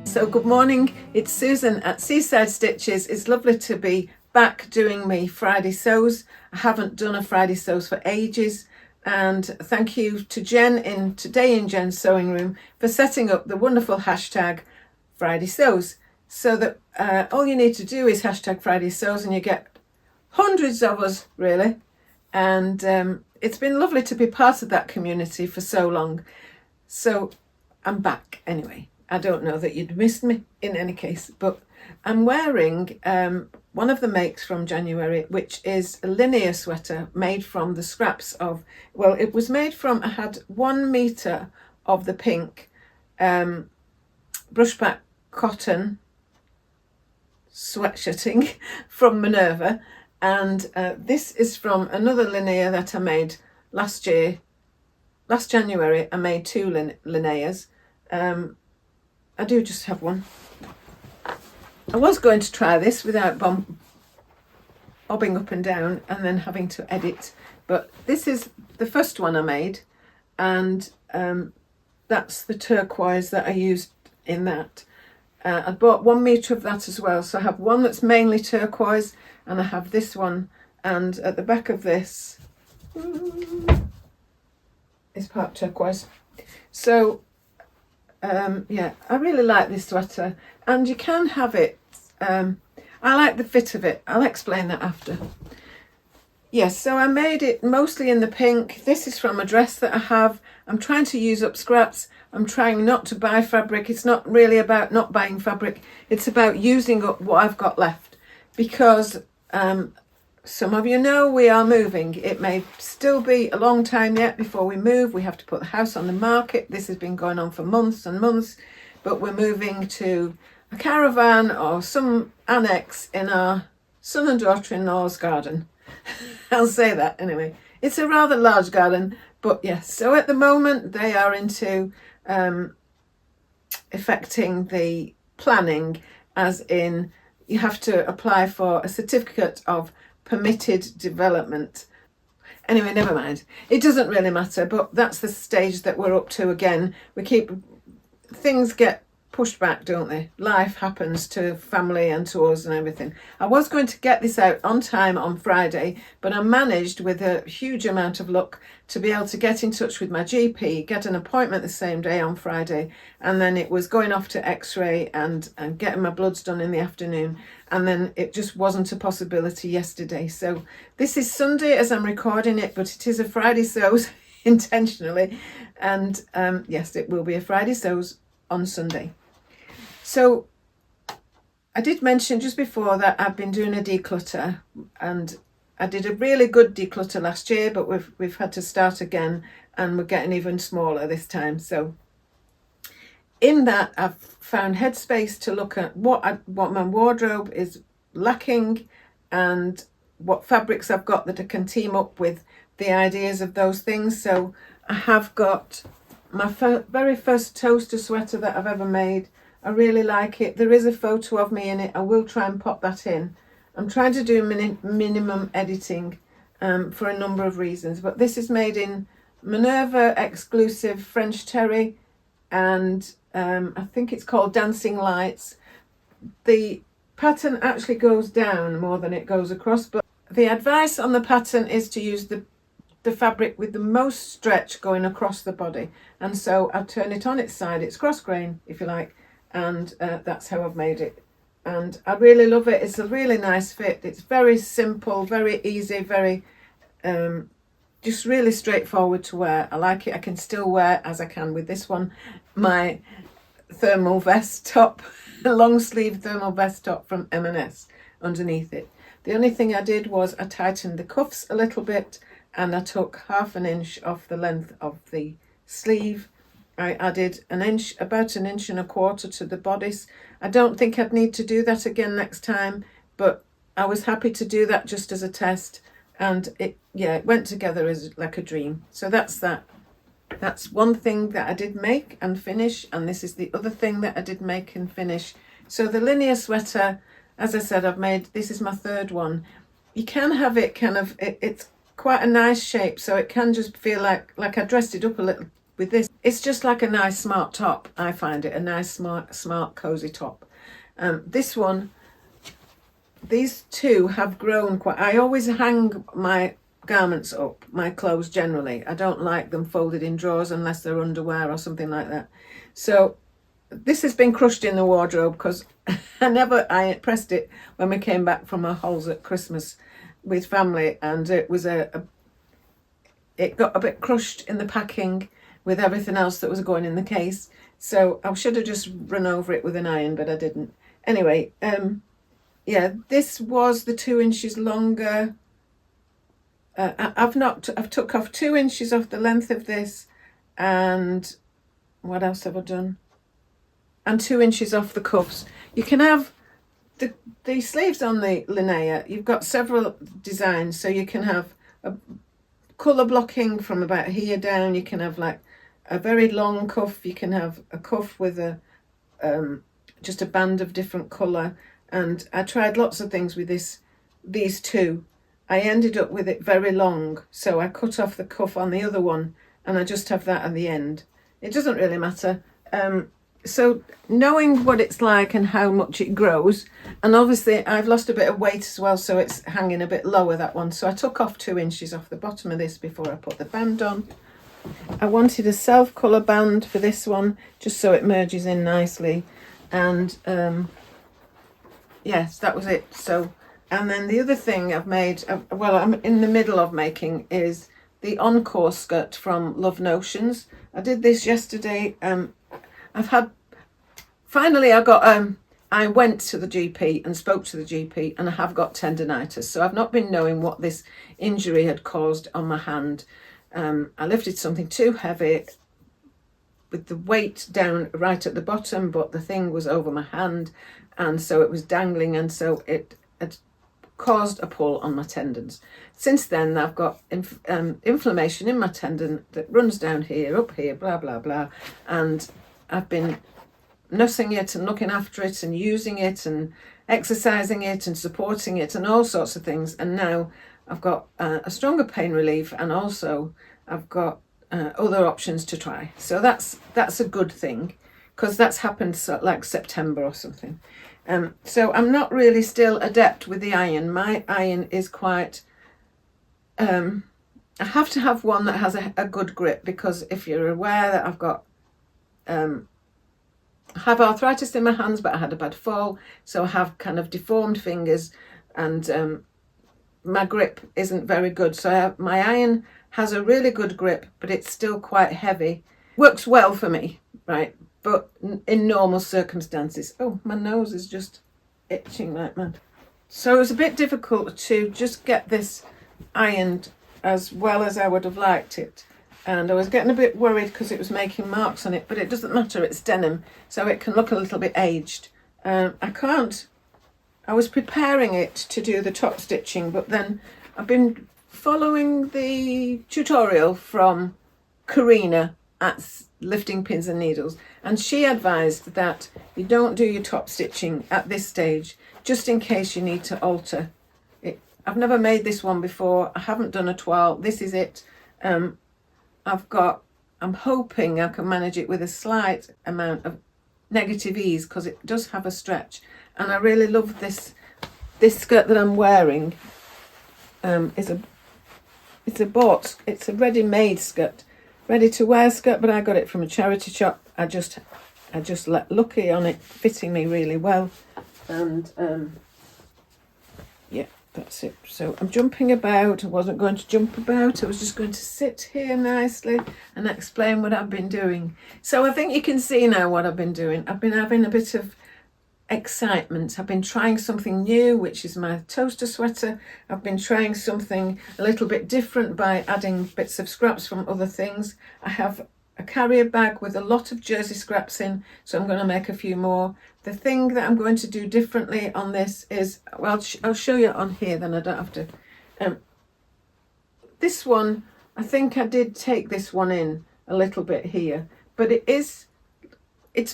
So good morning, it's Susan at Seaside Stitches. It's lovely to be back doing me Friday sews. I haven't done a Friday sews for ages, and thank you to Jen in Today in Jen's Sewing Room for setting up the wonderful hashtag Friday sews, so that all you need to do is hashtag Friday sews and you get hundreds of us really, and it's been lovely to be part of that community for so long. So I'm back anyway. I don't know that you'd missed me in any case, but I'm wearing one of the makes from January, which is a linear sweater made from the scraps of, well, it was made from, I had 1 meter of the pink brushback cotton sweatshirting from Minerva, and this is from another linear that I made last January. I made 2 linears. I do just have one. I was going to try this without bobbing up and down and then having to edit, but this is the first one I made, and that's the turquoise that I used in that. I bought 1 meter of that as well, so I have one that's mainly turquoise and I have this one, and at the back of this is part turquoise. So yeah, I really like this sweater, and you can have it. I like the fit of it. I'll explain that after. Yes, so I made it mostly in the pink. This is from a dress that I have. I'm trying to use up scraps. I'm trying not to buy fabric. It's not really about not buying fabric. It's about using up what I've got left, because some of you know we are moving. It may still be a long time yet before we move. We have to put the house on the market. This has been going on for months and months, but we're moving to a caravan or some annex in our son and daughter-in-law's garden. I'll say that anyway. It's a rather large garden, but yes. So at the moment they are into effecting the planning, as in you have to apply for a certificate of permitted development. Anyway, never mind. It doesn't really matter, but that's the stage that we're up to again. Things get pushed back, don't they? Life happens to family and to us and everything. I was going to get this out on time on Friday, but I managed with a huge amount of luck to be able to get in touch with my GP, get an appointment the same day on Friday, and then it was going off to x-ray and getting my bloods done in the afternoon, and then it just wasn't a possibility yesterday. So this is Sunday as I'm recording it, but it is a Friday sews intentionally, and yes, it will be a Friday sews on Sunday. So I did mention just before that I've been doing a declutter, and I did a really good declutter last year, but we've had to start again, and we're getting even smaller this time. So in that, I've found headspace to look at what my wardrobe is lacking and what fabrics I've got that I can team up with the ideas of those things. So I have got my very first toaster sweater that I've ever made. I really like it. There is a photo of me in it. I will try and pop that in. I'm trying to do minimum editing for a number of reasons, but this is made in Minerva exclusive French terry, and I think it's called Dancing Lights. The pattern actually goes down more than it goes across, but the advice on the pattern is to use the fabric with the most stretch going across the body, and so I turn it on its side. It's cross grain, if you like, and that's how I've made it, and I really love it. It's a really nice fit. It's very simple, very easy, very just really straightforward to wear. I like it. I can still wear, as I can with this one, my thermal vest top, a long sleeve thermal vest top from M&S underneath it. The only thing I did was I tightened the cuffs a little bit, and I took 1/2 inch off the length of the sleeve. I added about 1.25 inches to the bodice. I don't think I'd need to do that again next time, but I was happy to do that just as a test, and it went together as like a dream. So that's that. That's one thing that I did make and finish, and this is the other thing that I did make and finish. So the linear sweater, as I said, this is my 3rd one. You can have it it's quite a nice shape, so it can just feel like I dressed it up a little with this. It's just like a nice smart top. I find it a nice smart cozy top. This one, these two have grown quite. I always hang my garments up, my clothes generally. I don't like them folded in drawers unless they're underwear or something like that. So this has been crushed in the wardrobe because I pressed it when we came back from our holes at Christmas with family, and it was it got a bit crushed in the packing with everything else that was going in the case. So I should have just run over it with an iron, but I didn't. Anyway, yeah, this was the 2 inches longer. I've took off 2 inches off the length of this, and what else have I done? And 2 inches off the cuffs. You can have the sleeves on the Linnea. You've got several designs, so you can have a colour blocking from about here down. You can have like a very long cuff. You can have a cuff with a just a band of different colour. And I tried lots of things with these two. I ended up with it very long, so I cut off the cuff on the other one, and I just have that at the end. It doesn't really matter. So knowing what it's like and how much it grows, and obviously I've lost a bit of weight as well, so it's hanging a bit lower, that one. So I took off 2 inches off the bottom of this before I put the band on. I wanted a self-colour band for this one, just so it merges in nicely. And yes, that was it. So, and then the other thing I've made, well, I'm in the middle of making, is the Encore skirt from Love Notions. I did this yesterday. Finally I went to the GP and spoke to the GP, and I have got tendinitis. So I've not been knowing what this injury had caused on my hand. I lifted something too heavy with the weight down right at the bottom, but the thing was over my hand, and so it was dangling, and so it had caused a pull on my tendons. Since then, I've got inflammation in my tendon that runs down here, up here, blah, blah, blah, and I've been nursing it and looking after it and using it and exercising it and supporting it and all sorts of things, and now I've got a stronger pain relief, and also I've got other options to try. So that's a good thing, because that's happened like September or something. So I'm not really still adept with the iron. My iron is quite... I have to have one that has a good grip, because if you're aware that I've got... I have arthritis in my hands, but I had a bad fall, so I have kind of deformed fingers, and my grip isn't very good. So my iron has a really good grip, but it's still quite heavy. Works well for me, right? But in normal circumstances... Oh, my nose is just itching like mad. So it was a bit difficult to just get this ironed as well as I would have liked it. And I was getting a bit worried because it was making marks on it, but it doesn't matter, it's denim, so it can look a little bit aged. I was preparing it to do the top stitching, but then I've been following the tutorial from Karina at Lifting Pins and Needles, and she advised that you don't do your top stitching at this stage, just in case you need to alter it. I've never made this one before. I haven't done a toile. This is it. I'm hoping I can manage it with a slight amount of negative ease, because it does have a stretch, and I really love this skirt that I'm wearing. It's a ready-made skirt, ready to wear skirt, but I got it from a charity shop. I just let lucky on it fitting me really well, and yeah, that's it. So I'm jumping about. I wasn't going to jump about. I was just going to sit here nicely and explain what I've been doing. So I think you can see now what I've been doing. I've been having a bit of excitement. I've been trying something new, which is my toaster sweater. I've been trying something a little bit different by adding bits of scraps from other things. I have a carrier bag with a lot of jersey scraps in, so I'm going to make a few more. The thing that I'm going to do differently on this is, well, I'll show you on here, then I don't have to. This one, I think I did take this one in a little bit here, but it's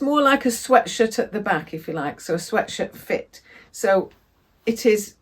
more like a sweatshirt at the back, if you like, so a sweatshirt fit. So it is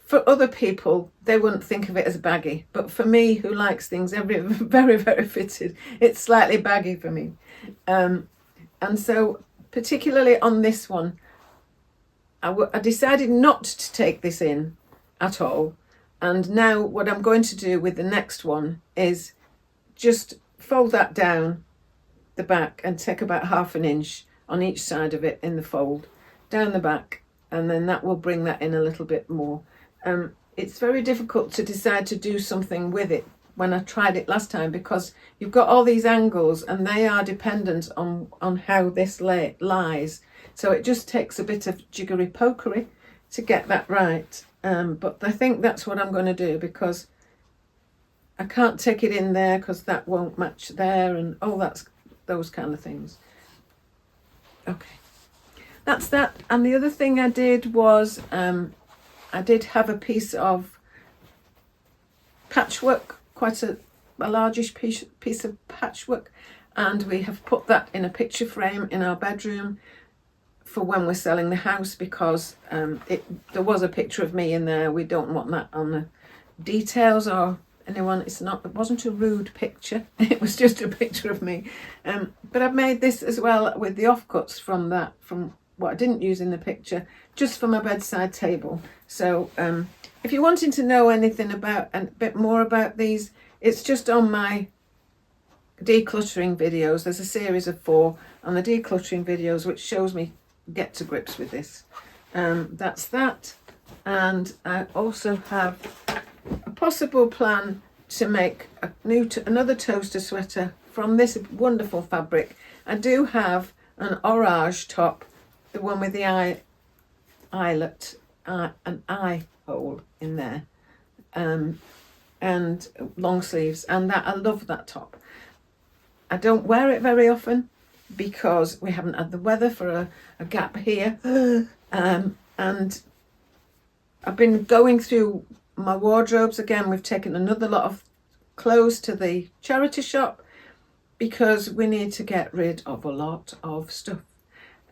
For other people, they wouldn't think of it as baggy, but for me, who likes things very, very fitted, it's slightly baggy for me. And so, particularly on this one, I decided not to take this in at all. And now what I'm going to do with the next one is just fold that down the back and take about 1/2 inch on each side of it in the fold, down the back, and then that will bring that in a little bit more. It's very difficult to decide to do something with it when I tried it last time, because you've got all these angles and they are dependent on how this lies. So it just takes a bit of jiggery pokery to get that right. But I think that's what I'm going to do, because I can't take it in there because that won't match there, and that's those kind of things. Okay, that's that. And the other thing I did was I did have a piece of patchwork, quite a largish piece of patchwork, and we have put that in a picture frame in our bedroom for when we're selling the house, because there was a picture of me in there. We don't want that on the details or anyone. It wasn't a rude picture. It was just a picture of me. But I've made this as well with the offcuts from what I didn't use in the picture, just for my bedside table. So if you're wanting to know anything about and a bit more about these, it's just on my decluttering videos. There's a series of 4 on the decluttering videos which shows me get to grips with this. That's that. And I also have a possible plan to make another toaster sweater from this wonderful fabric. I do have an orage top, the one with the eyelet, an eye hole in there, and long sleeves, and that I love that top. I don't wear it very often because we haven't had the weather for a gap here, and I've been going through my wardrobes again. We've taken another lot of clothes to the charity shop because we need to get rid of a lot of stuff,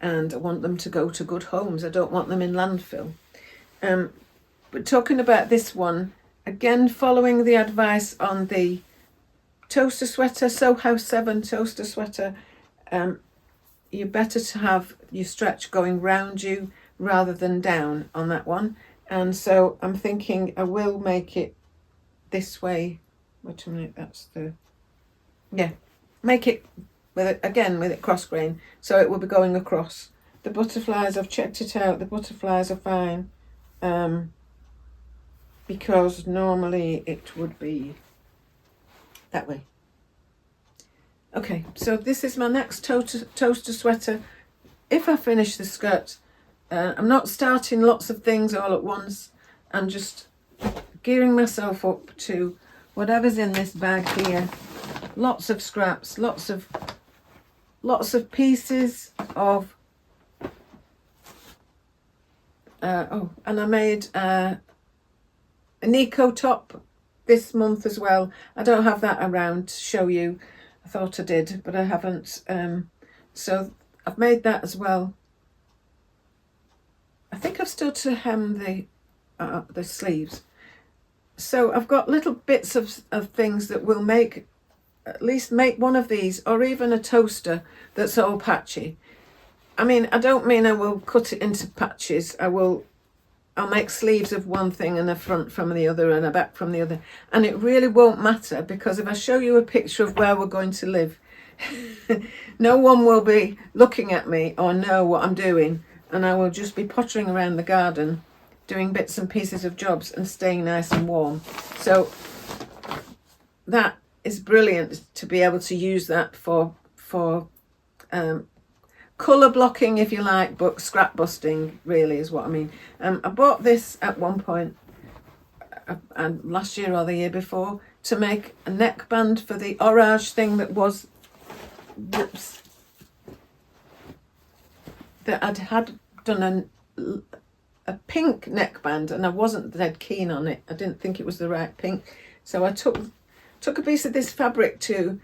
and I want them to go to good homes. I don't want them in landfill. But talking about this one, again, following the advice on the toaster sweater, Soho 7 toaster sweater, you're better to have your stretch going round you rather than down on that one. And so I'm thinking I will make it this way. Wait a minute, make it with it cross grain, so it will be going across. The butterflies, I've checked it out, the butterflies are fine, because normally it would be that way. Okay, so this is my next toaster sweater. If I finish the skirt, I'm not starting lots of things all at once. I'm just gearing myself up to whatever's in this bag here. Lots of scraps, lots of pieces of and I made an eco top this month as well. I don't have that around to show you. I thought I did, but I haven't. So I've made that as well. I think I've still to hem the sleeves. So I've got little bits of things that will at least make one of these, or even a toaster that's all patchy. I mean, I don't mean I will cut it into patches. I'll make sleeves of one thing and a front from the other and a back from the other. And it really won't matter, because if I show you a picture of where we're going to live, no one will be looking at me or know what I'm doing. And I will just be pottering around the garden, doing bits and pieces of jobs and staying nice and warm. So that is brilliant to be able to use that for colour blocking, if you like, but scrap busting really is what I mean. I bought this at one point, and last year or the year before, to make a neckband for the orage thing that was, that I'd had done a pink neckband, and I wasn't dead keen on it. I didn't think it was the right pink, so I took a piece of this fabric to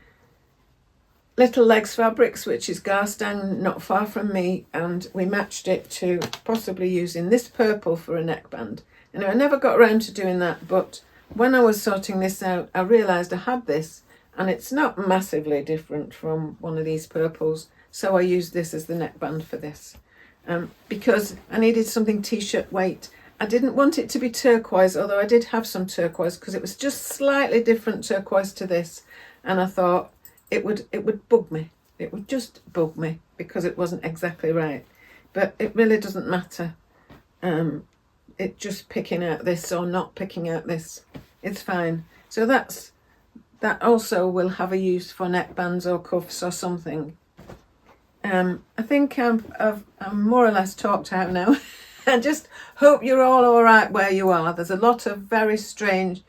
Little Legs Fabrics, which is Garstang, not far from me, and we matched it to possibly using this purple for a neckband Anyway, I never got around to doing that, but when I was sorting this out, I realised I had this, and it's not massively different from one of these purples, so I used this as the neckband for this. Because I needed something t-shirt weight. I didn't want it to be turquoise, although I did have some turquoise, because it was just slightly different turquoise to this, and I thought it would bug me. It would just bug me because it wasn't exactly right. But it really doesn't matter. It just picking out this or not picking out this, it's fine. So that also will have a use for neckbands or cuffs or something. I think I'm more or less talked out now. I just hope you're all right where you are. There's a lot of very strange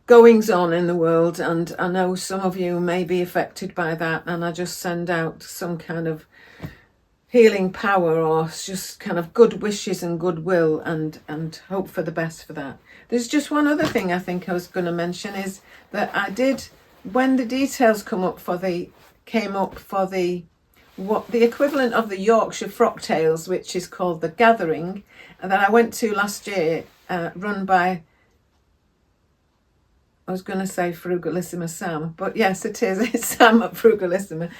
goings on in the world, and I know some of you may be affected by that, and I just send out some kind of healing power or just kind of good wishes and goodwill, and hope for the best for that. There's just one other thing I think I was going to mention, is that I did, when the details came up for the what the equivalent of the Yorkshire Frocktails, which is called The Gathering, that I went to last year, run by, I was going to say Frugalissima Sam, but yes, it is. It's Sam at Frugalissima.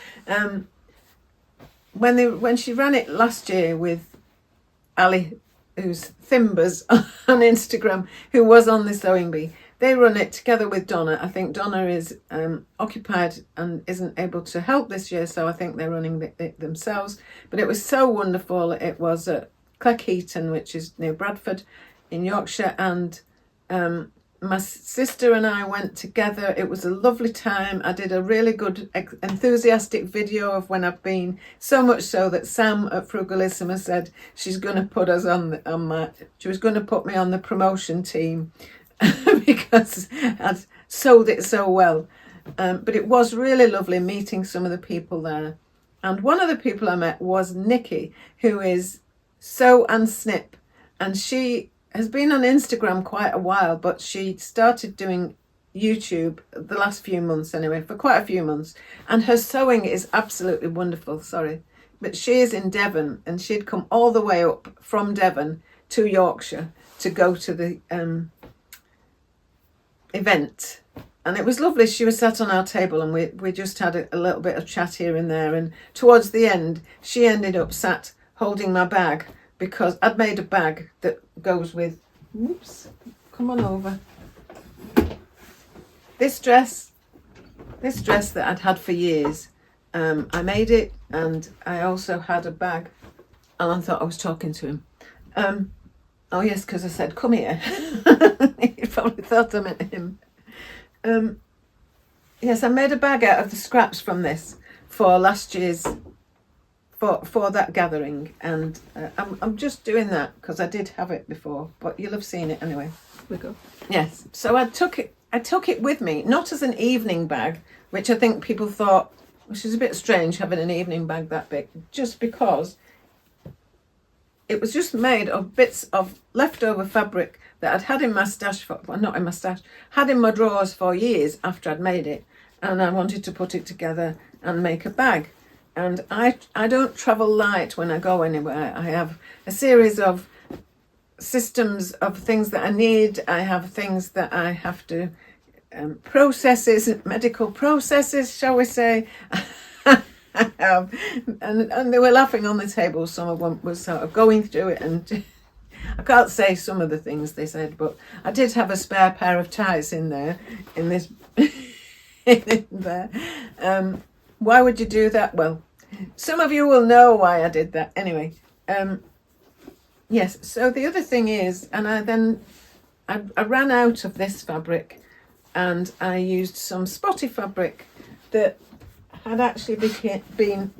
When she ran it last year with Ali, who's Thimbers on Instagram, who was on the Sewing Bee, they run it together with Donna. I think Donna is occupied and isn't able to help this year, so I think they're running it themselves. But it was so wonderful. It was at Cleckheaton, which is near Bradford in Yorkshire, and my sister and I went together. It was a lovely time. I did a really good, enthusiastic video of when I've been, so much so that Sam at Frugalissima said she's going to put us she was going to put me on the promotion team because I'd sold it so well. But it was really lovely meeting some of the people there. And one of the people I met was Nikki, who is Sew and Snip, and she has been on Instagram quite a while, but she started doing YouTube the last few months anyway, for quite a few months, and her sewing is absolutely wonderful. Sorry, but she is in Devon, and she'd come all the way up from Devon to Yorkshire to go to the event, and it was lovely. She was sat on our table, and we just had a little bit of chat here and there, and towards the end she ended up sat holding my bag, because I'd made a bag that goes with, whoops, come on over, this dress that I'd had for years. I made it, and I also had a bag. Alan thought I was talking to him. Oh yes, because I said, come here. He probably thought I meant him. Yes, I made a bag out of the scraps from this for last year's, for that gathering, and I'm just doing that because I did have it before, but you'll have seen it anyway. We go. Yes, so I took it with me, not as an evening bag, which I think people thought, which is a bit strange having an evening bag that big, just because it was just made of bits of leftover fabric that I'd had in my stash had in my drawers for years after I'd made it, and I wanted to put it together and make a bag. And I don't travel light when I go anywhere. I have a series of systems of things that I need. I have things that I have to, medical processes, shall we say. I have, and they were laughing on the table. Some of them was sort of going through it, and I can't say some of the things they said, but I did have a spare pair of ties in there, in this, in there. Why would you do that? Well, some of you will know why I did that. Anyway, yes, so the other thing is, and I ran out of this fabric, and I used some spotty fabric that had actually been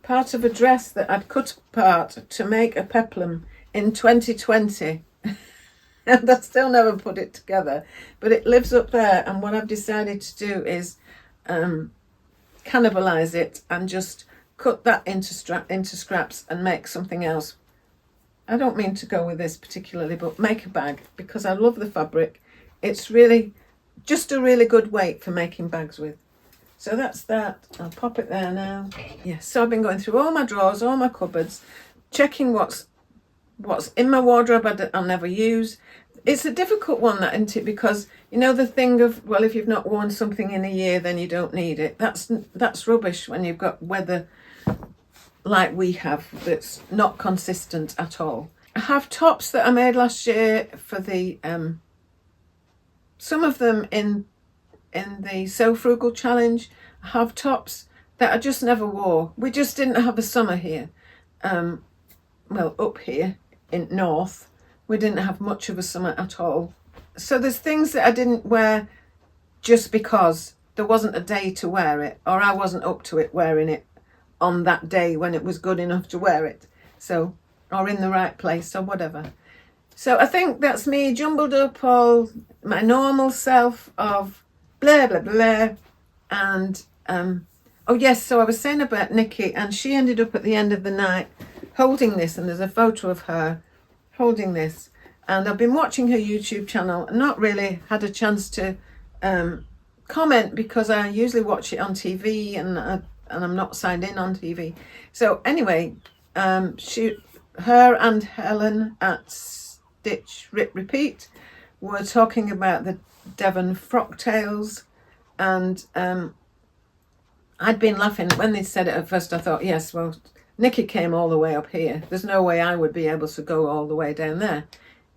part of a dress that I'd cut apart to make a peplum in 2020. And I still never put it together, but it lives up there, and what I've decided to do is cannibalize it and just cut that into scraps and make something else. I don't mean to go with this particularly, but make a bag, because I love the fabric. It's really just a really good weight for making bags with. So that's that. I'll pop it there now. Yes, so I've been going through all my drawers, all my cupboards, checking what's what's in my wardrobe I'll never use. It's a difficult one, that, isn't it? Because you know the thing of, well, if you've not worn something in a year, then you don't need it. That's rubbish when you've got weather like we have that's not consistent at all. I have tops that I made last year for the some of them in the So Frugal challenge. I have tops that I just never wore. We just didn't have a summer here. Well, up here in North, we didn't have much of a summer at all. So there's things that I didn't wear just because there wasn't a day to wear it, or I wasn't up to it wearing it on that day when it was good enough to wear it. So, or in the right place or whatever. So I think that's me jumbled up all my normal self of blah, blah, blah. And, oh yes, so I was saying about Nikki, and she ended up at the end of the night holding this, and there's a photo of her holding this. And I've been watching her YouTube channel and not really had a chance to comment, because I usually watch it on TV and I'm not signed in on TV. So anyway, her and Helen at Stitch Rip Repeat were talking about the Devon frocktails, and I'd been laughing when they said it at first. I thought, yes, well, Nikki came all the way up here. There's no way I would be able to go all the way down there.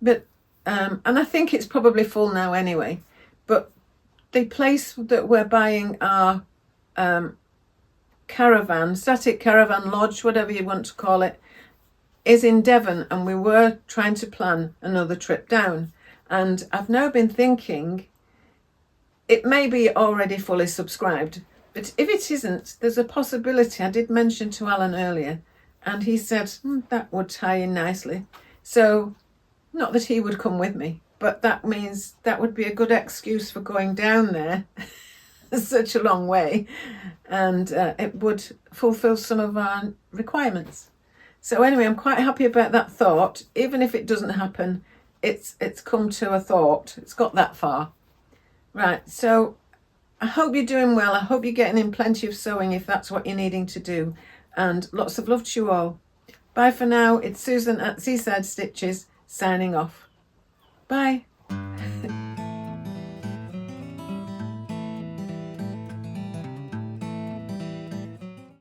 But and I think it's probably full now anyway. But the place that we're buying our static caravan lodge, whatever you want to call it, is in Devon, and we were trying to plan another trip down. And I've now been thinking it may be already fully subscribed, but if it isn't, there's a possibility. I did mention to Alan earlier, and he said that would tie in nicely. So, not that he would come with me, but that means that would be a good excuse for going down there such a long way, and it would fulfill some of our requirements. So anyway, I'm quite happy about that thought. Even if it doesn't happen, it's come to a thought. It's got that far. Right, so I hope you're doing well. I hope you're getting in plenty of sewing if that's what you're needing to do. And lots of love to you all. Bye for now. It's Susan at Seaside Stitches signing off. Bye.